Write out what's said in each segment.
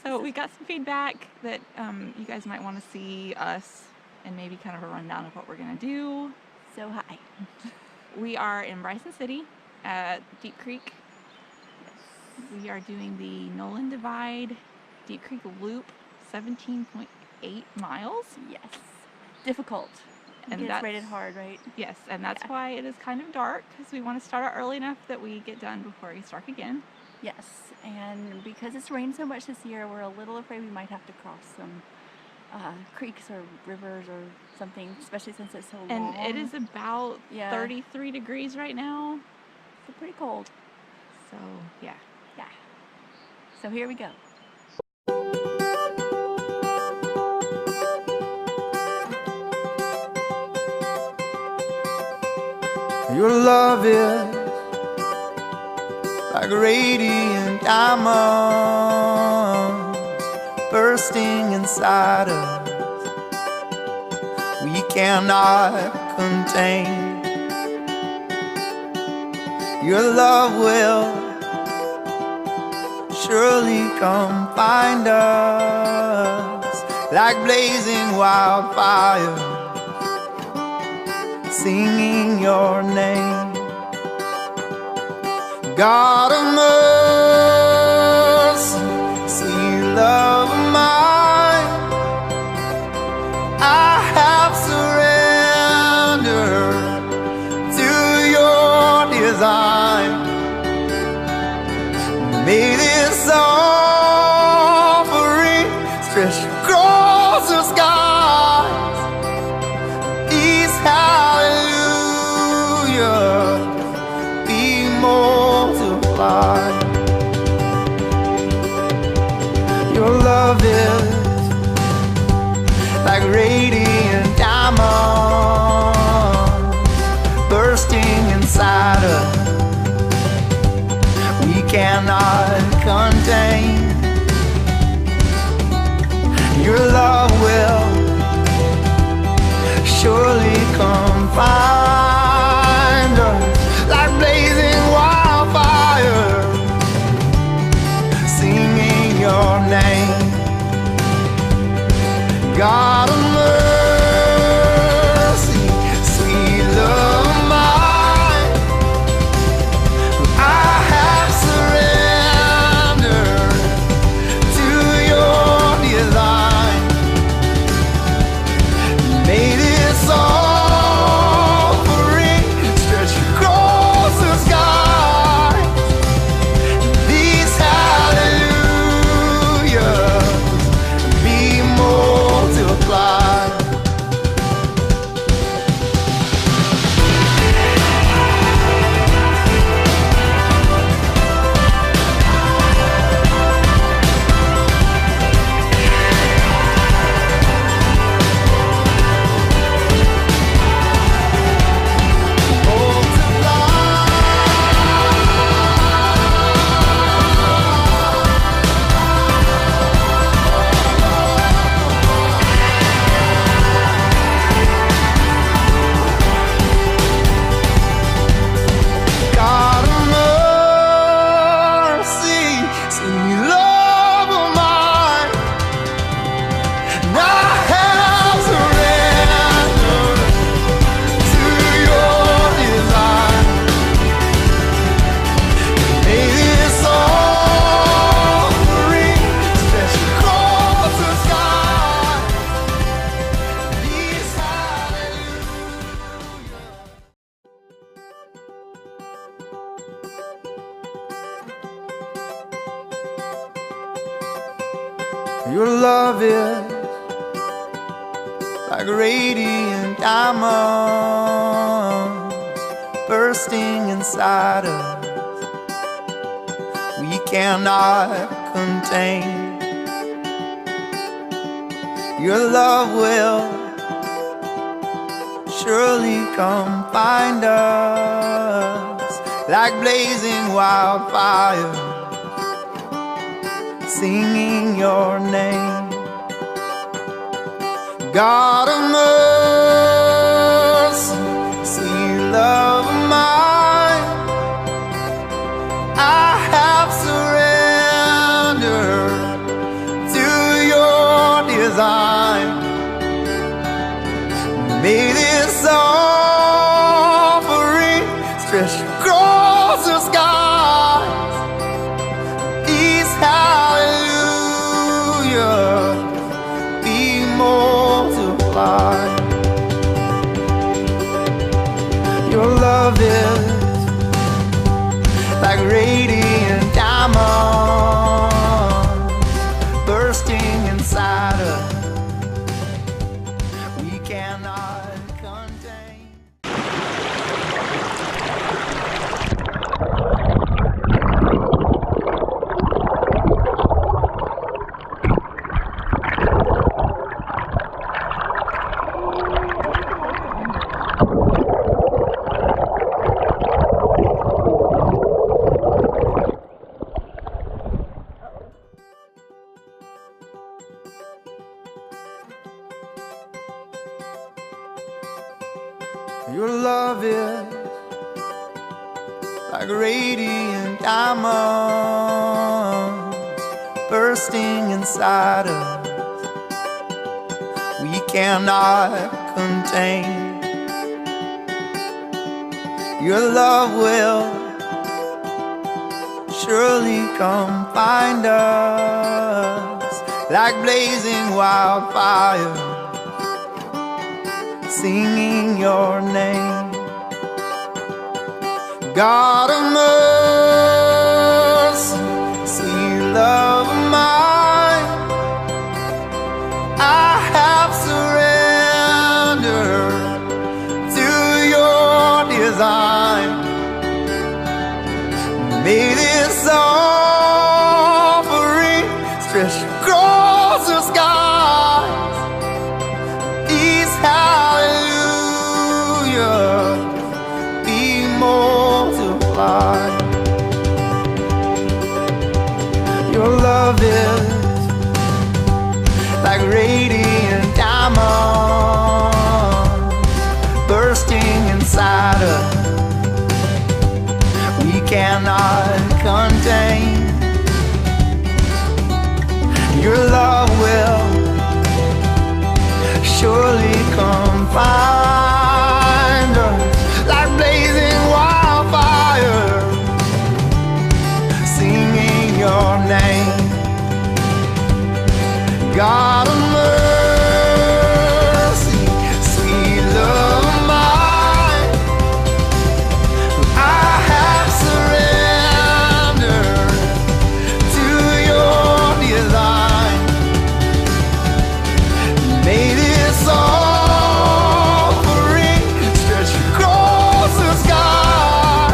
So we got some feedback that you guys might want to see us and maybe kind of a rundown of what we're going to do. So hi. We are in Bryson City at Deep Creek. Yes. We are doing the Noland Divide Deep Creek Loop, 17.8 miles. Yes. Difficult. And that's rated hard, right? Yes, and that's why it is kind of dark, because we want to start out early enough that we get done before it gets dark again. Yes, and because it's rained so much this year, we're a little afraid we might have to cross some creeks or rivers or something, especially since it's so long. And it is about 33 degrees right now. So pretty cold. So, yeah. Yeah. So here we go. Your love is like radiant diamonds bursting inside us. We cannot contain. Your love will surely come find us like blazing wildfire, singing your name. God of mercy, sweet love of mine, I have surrendered to your design. May this offering stretch across the skies. These hallelujahs be multiplied. Your love is like radiant diamonds bursting inside us. We cannot contain. Your love will surely come find us like blazing wildfire, singing your name. God of mercy, sweet love of mine, I have surrendered to your design. May this offering stretch across the sky. These hallelujahs be multiplied. God of mercy, sweet love of mine, and I have surrendered to your design. May this offering stretch across the sky. These hallelujahs. Your love is like radiant diamonds bursting inside us. We cannot contain. Your love will surely come find us like blazing wildfire, singing your name. God of mercy, sweet love of mine, I have surrendered Your love is like radiant diamonds bursting inside us, we cannot contain. Your love will surely come find us like blazing wildfire, singing your name. God of mercy, sweet love of mine, I have surrendered to your design. May this offering stretch across the skies, these hallelujahs be multiplied. Your love is like radiant diamonds bursting inside us, we cannot contain. Your love will surely come find us like blazing wildfire, singing your name. God of mercy, sweet love of mine, I have surrendered to your design. May this offering stretch across the sky,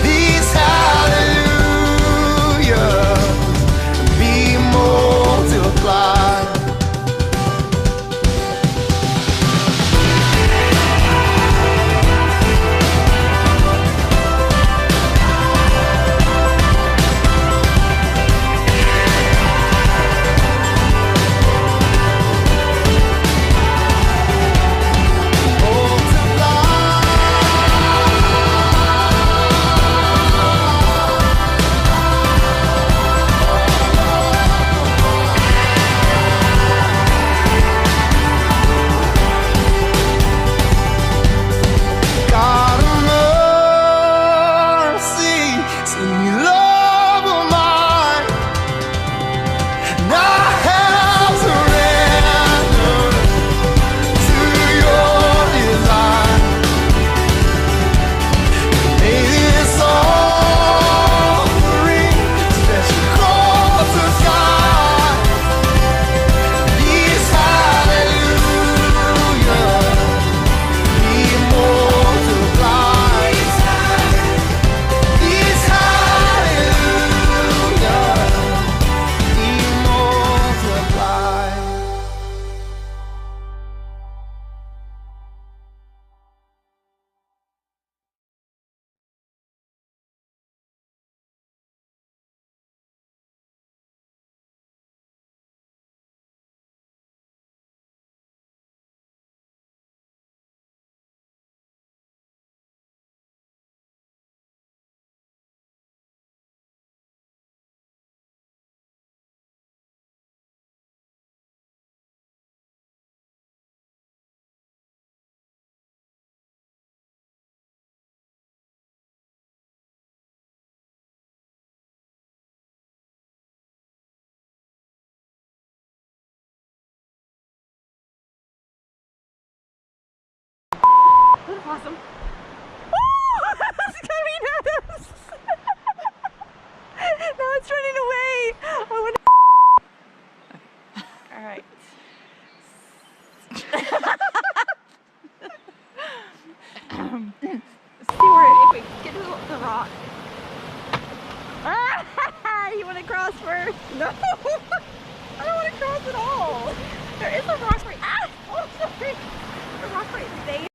these hallelujahs be multiplied. God of mercy, sweet love of mine, and I have surrendered to your design. May this offering stretch across the sky, these hallelujahs be multiplied. These hallelujahs be multiplied. Awesome. Oh, it's coming at us. Now it's running away. I want All right. see where if we get to the rock. You want to cross first? No. I don't want to cross at all. There is a rock right. Ah! Oh, sorry. A rock right there.